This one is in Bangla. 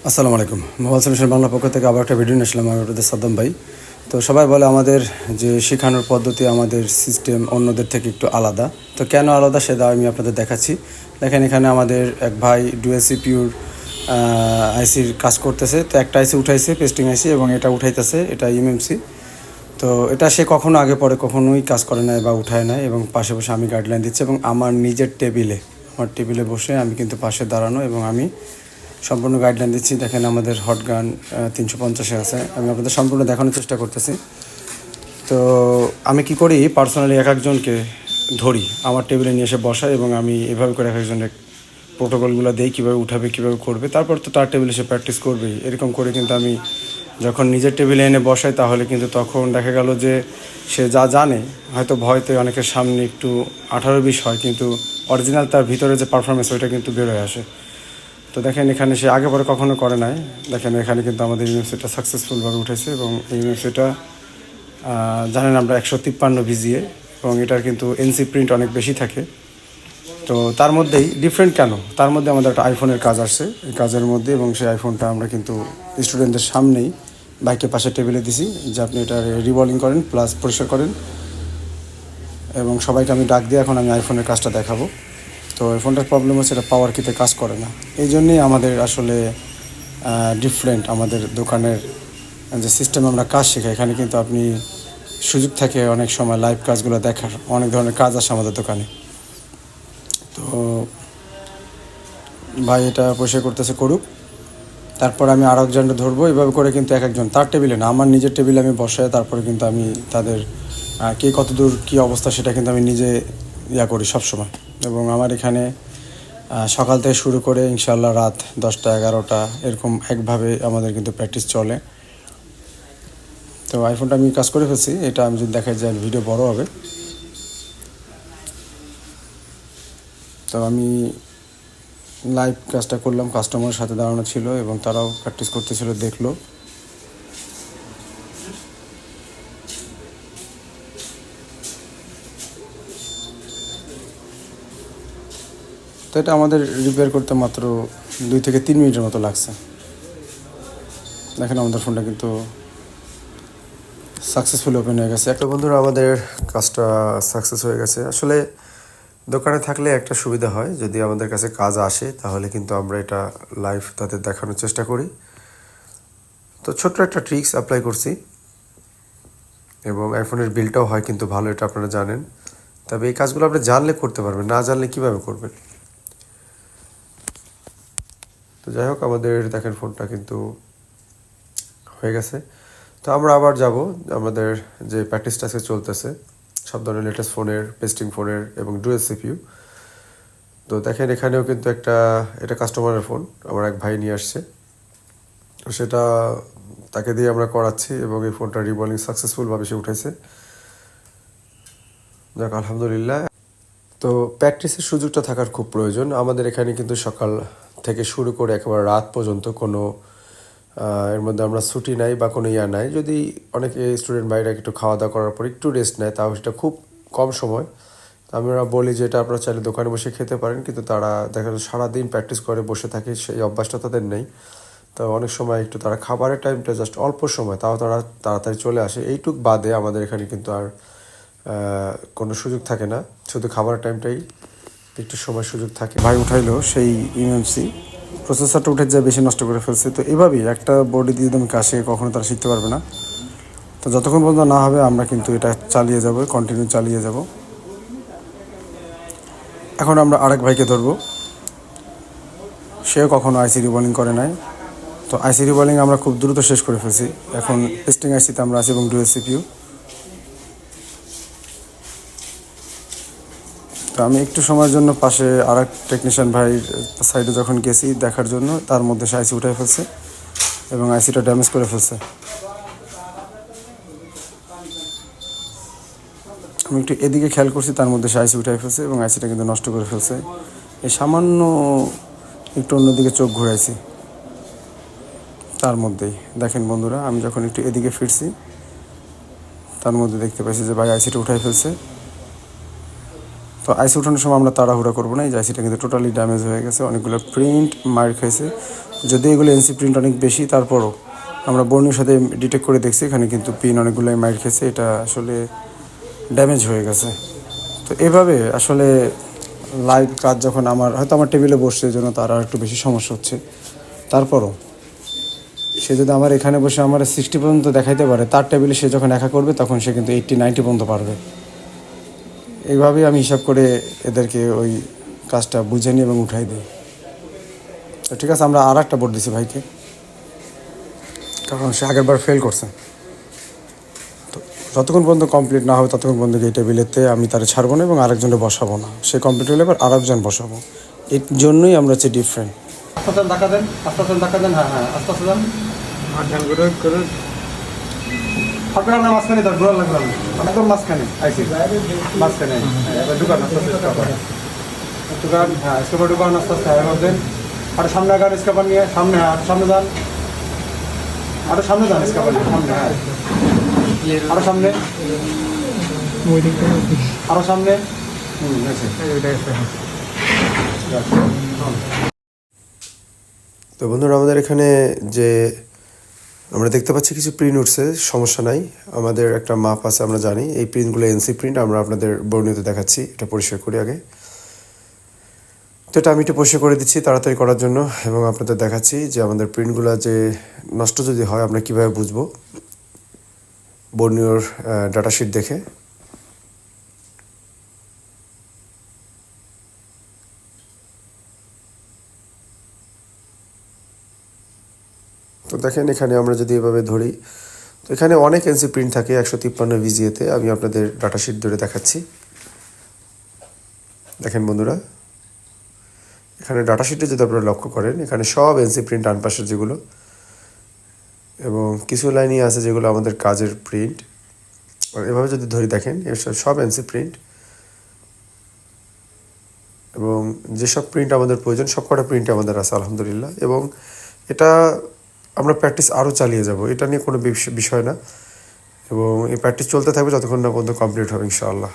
আসসালামু আলাইকুম। মোবাইল সলিউশন বাংলা পক্ষ থেকে আবার একটা ভিডিও নিয়ে আসলাম। আমি আপনাদের সাদ্দাম ভাই। তো সবাই বলে আমাদের যে শেখানোর পদ্ধতি, আমাদের সিস্টেম অন্যদের থেকে একটু আলাদা। তো কেন আলাদা সেটা আমি আপনাদের দেখাচ্ছি। দেখেন এখানে আমাদের এক ভাই ডুয়েল সিপিইউর আইসির কাজ করতেছে। তো একটা আইসি উঠাইছে, পেস্টিং আইসি, এবং এটা উঠাইতেছে, এটা এমএমসি। তো এটা সে কখনো আগে পরে কখনোই কাজ করে নাই বা উঠায় নাই, এবং পাশে বসে আমি গাইডলাইন দিচ্ছি, এবং আমার নিজের আমার টেবিলে বসে আমি কিন্তু পাশে দাঁড়ানো, এবং আমি সম্পূর্ণ গাইডলাইন দিচ্ছি। দেখেন আমাদের হট গান 350-এ আছে। আমি আপনাদের সম্পূর্ণ দেখানোর চেষ্টা করতেছি। তো আমি কি করি, পার্সোনালি এক একজনকে ধরি, আমার টেবিলে নিয়ে এসে বসাই, এবং আমি এভাবে করে এক একজনের প্রোটোকলগুলো দিই, কীভাবে উঠাবে, কীভাবে করবে। তারপর তো তার টেবিলে সে প্র্যাকটিস করবেই। এরকম করে কিন্তু আমি যখন নিজের টেবিলে এনে বসাই, তাহলে কিন্তু তখন দেখা গেল যে সে যা জানে, হয়তো ভয়তে অনেকের সামনে একটু 18-20 হয়, কিন্তু অরিজিনাল তার ভিতরে যে পারফরমেন্স ওইটা কিন্তু বেরোয় আসে। তো দেখেন এখানে সে আগে পরে কখনো করে নাই। দেখেন এখানে কিন্তু আমাদের ইউনিভার্সিটিটা সাকসেসফুলভাবে উঠেছে, এবং এই ইউনিভার্সিটিটা জানেন আমরা 153 ভিজিএ, এবং এটার কিন্তু এনসি প্রিন্ট অনেক বেশি থাকে। তো তার মধ্যেই ডিফারেন্ট কেন, তার মধ্যে আমাদের একটা আইফোনের কাজ আসছে এই কাজের মধ্যে, এবং সেই আইফোনটা আমরা কিন্তু স্টুডেন্টদের সামনেই বাইকের পাশে টেবিলে দিছি যে আপনি এটা রিভলিং করেন প্লাস পরিষ্কার করেন, এবং সবাইকে আমি ডাক দিয়ে এখন আমি আইফোনের কাজটা দেখাবো। তো এই ফোনটার প্রবলেম হচ্ছে এটা পাওয়ার কিতে কাজ করে না। এই জন্যেই আমাদের আসলে ডিফারেন্ট আমাদের দোকানের যে সিস্টেম আমরা কাজ শেখাই, এখানে কিন্তু আপনি সুযোগ থাকে অনেক সময় লাইভ কাজগুলো দেখার, অনেক ধরনের কাজ আসে আমাদের দোকানে। তো ভাই এটা পরিষ্কার করতেছে, করুক, তারপর আমি আর একজনটা ধরবো। এভাবে করে কিন্তু এক একজন তার টেবিলে না, আমার নিজের টেবিলে আমি বসাই, তারপরে কিন্তু আমি তাদের কে কতদূর কী অবস্থা সেটা কিন্তু আমি নিজে করি সবসময়। এবং আমার এখানে সকাল থেকে শুরু করে ইনশাল্লাহ রাত 10টা 11টা এরকম একভাবে আমাদের কিন্তু প্র্যাকটিস চলে। তো আইফোনটা আমি কাজ করে ফেলছি, এটা আমি যদি দেখাই যায় ভিডিও বড় হবে। তো আমি লাইভ কাজটা করলাম, কাস্টমারের সাথে দাঁড়ানো ছিল, এবং তারাও প্র্যাকটিস করতেছিল, দেখলো। তো এটা আমাদের রিপেয়ার করতে মাত্র 2 থেকে 3 মিনিটের মতো লাগছে। দেখেন আমাদের ফোনটা কিন্তু সাকসেসফুল ওপেন হয়ে গেছে। একটা বন্ধুরা আমাদের কাজটা সাকসেস হয়ে গেছে। আসলে দোকানে থাকলে একটা সুবিধা হয়, যদি আমাদের কাছে কাজ আসে তাহলে কিন্তু আমরা এটা লাইভ তাদের দেখানোর চেষ্টা করি। তো ছোট্ট একটা ট্রিক্স অ্যাপ্লাই করছি, এবং আইফোনের বিলটাও হয় কিন্তু ভালো, এটা আপনারা জানেন। তবে এই কাজগুলো আপনি জানলে করতে পারবেন, না জানলে কীভাবে করবেন। তো যাই হোক, আমাদের দেখেন ফোনটা কিন্তু হয়ে গেছে। তো আমরা আবার যাব আমাদের যে প্র্যাকটিসটা আজকে চলতেছে সব ধরনের লেটেস্ট ফোনের, পেস্টিং ফোনের, এবং ডুয়েল সিপিইউ। তো দেখেন এখানেও কিন্তু এটা কাস্টমারের ফোন, আমার এক ভাই নিয়ে আসছে, সেটা তাকে দিয়ে আমরা করাচ্ছি, এবং এই ফোনটা রিবলিং সাকসেসফুলভাবে সে উঠেছে, যাক আলহামদুলিল্লাহ। তো প্র্যাকটিসের সুযোগটা থাকার খুব প্রয়োজন। আমাদের এখানে কিন্তু সকাল থেকে শুরু করে একেবারে রাত পর্যন্ত কোনো এর মধ্যে আমরা ছুটি নাই বা কোনো নাই। যদি অনেকে স্টুডেন্ট বাইরে একটু খাওয়া দাওয়া করার পর একটু রেস্ট নেয়, তাও সেটা খুব কম সময়। আমরা বলি যে এটা আপনারা চাইলে দোকানে বসে খেতে পারেন, কিন্তু তারা দেখা যায় সারাদিন প্র্যাকটিস করে বসে থাকে, সেই অভ্যাসটা তাদের নেই। তো অনেক সময় একটু তারা খাবারের টাইমটা জাস্ট অল্প সময়, তাও তারা তাড়াতাড়ি চলে আসে। এইটুক বাদে আমাদের এখানে কিন্তু আর কোনো সুযোগ থাকে না, শুধু খাবারের টাইমটাই একটু সময় সুযোগ থাকে। ভাই উঠাইলো সেই ইএমসি, প্রসেসরটা উঠে যায়, বেশি নষ্ট করে ফেলছে। তো এভাবেই একটা বোর্ডে দিয়ে তুমি কাছে কখনো তারা শিখতে পারবে না। তো যতক্ষণ পর্যন্ত না হবে আমরা কিন্তু এটা চালিয়ে যাব, কন্টিনিউ চালিয়ে যাব। এখন আমরা আরেক ভাইকে ধরবো, সেও কখনো আইসি রিবলিং করে নাই। তো আইসি রিবলিং আমরা খুব দ্রুত শেষ করে ফেলছি। এখন টেস্টিং আইসিতে আমরা আছি, এবং ডুয়েল সিপিইউ। তো আমি একটু সময়ের জন্য পাশে আরেক টেকনিশিয়ান ভাইয়ের সাইডে যখন গেছি দেখার জন্য, তার মধ্যে সে আইসি উঠে ফেলছে, এবং আইসিটা ড্যামেজ করে ফেলছে। আমি একটু এদিকে খেয়াল করছি, তার মধ্যে সে আইসি উঠে ফেলছে, এবং আইসিটা কিন্তু নষ্ট করে ফেলছে। এই সামান্য একটু অন্যদিকে চোখ ঘুরাইছি, তার মধ্যেই দেখেন বন্ধুরা, আমি যখন একটু এদিকে ফিরছি, তার মধ্যে দেখতে পাইছি যে ভাই আইসিটা উঠাই ফেলছে। তো আইসি উঠানোর সময় আমরা তাড়াহুড়া করবো না, এই যে আইসিটা কিন্তু টোটালি ড্যামেজ হয়ে গেছে, অনেকগুলো প্রিন্ট মার খাইছে। যদি এগুলো এনসি প্রিন্ট অনেক বেশি, তারপরও আমরা বর্ণির সাথে ডিটেক্ট করে দেখছি এখানে কিন্তু পিন অনেকগুলোই মার খেয়েছে, এটা আসলে ড্যামেজ হয়ে গেছে। তো এভাবে আসলে লাইভ কাজ যখন হয়তো আমার টেবিলে বসছে, এই জন্য তার আর একটু বেশি সমস্যা হচ্ছে। তারপরও সে যদি আমার এখানে বসে আমার 60 পর্যন্ত দেখাইতে পারে, তার টেবিলে সে যখন একা করবে তখন সে কিন্তু 80-90 পর্যন্ত পারবে। এইভাবেই আমি হিসাব করে এদেরকে ওই কাজটা বুঝে নিই এবং উঠাই দিই। তো ঠিক আছে, আমরা আর একটা বোর্ড দিছি ভাইকে, কারণ সে আগের বার ফেল করছে। তো যতক্ষণ পর্যন্ত কমপ্লিট না হবে ততক্ষণ পর্যন্ত এই টেবিলেতে আমি তারা ছাড়বো না এবং আরেকজনে বসাবো না। সে কমপ্লিট হলে এবার আরেকজন বসাবো। এর জন্যই আমরা হচ্ছে ডিফারেন্ট। আস্তে ধাক্কা দেন, আস্তে দেন। হ্যাঁ, আস্তে দেন। আপনার নাম মাঝখানে তার ঘোরা লাগবে না, একদম মাঝখানে আইসি মাঝখানে দোকান দোকান। হ্যাঁ, স্কাপার দোকান আস্তে হ্যাঁ দেন। আর সামনে আগান স্কাপার নিয়ে, সামনে সামনে যান, আরো সামনে যান স্কাপার নিয়ে, সামনে হ্যাঁ, আরো সামনে, আরো সামনে। তো বন্ধুরা, আমাদের এখানে যে আমরা দেখতে পাচ্ছি কিছু প্রিন্ট উঠছে, সমস্যা নাই, আমাদের একটা মাপ আছে, আমরা জানি এই প্রিন্টগুলো এনসি প্রিন্ট। আমরা আপনাদের বর্ণিতে দেখাচ্ছি, এটা পরিষ্কার করি আগে। তো এটা আমি একটু পরিষ্কার করে দিচ্ছি তাড়াতাড়ি করার জন্য, এবং আপনাদের দেখাচ্ছি যে আমাদের প্রিন্টগুলো যে নষ্ট যদি হয় আমরা কীভাবে বুঝবো বর্ণিওর ডাটাশিট দেখে। তো দেখেন এখানে আমরা যদি এভাবে ধরি, তো এখানে অনেক এনসি প্রিন্ট থাকে 153 ভিজিএতে। আমি আপনাদের ডাটাশিট ধরে দেখাচ্ছি। দেখেন বন্ধুরা, এখানে ডাটাশিটে যদি আপনারা লক্ষ্য করেন, এখানে সব এনসি প্রিন্ট ডান পাশের যেগুলো, এবং কিছু লাইনই আছে যেগুলো আমাদের কাজের প্রিন্ট। এভাবে যদি ধরি দেখেন সব এনসি প্রিন্ট, এবং যেসব প্রিন্ট আমাদের প্রয়োজন সব কটা প্রিন্ট আমাদের আছে আলহামদুলিল্লাহ। এবং এটা আমরা প্র্যাকটিস আরও চালিয়ে যাব, এটা নিয়ে কোনো বিষয় না, এবং এই প্র্যাকটিস চলতে থাকবে যতক্ষণ না পর্যন্ত কমপ্লিট হবে ইনশাআল্লাহ।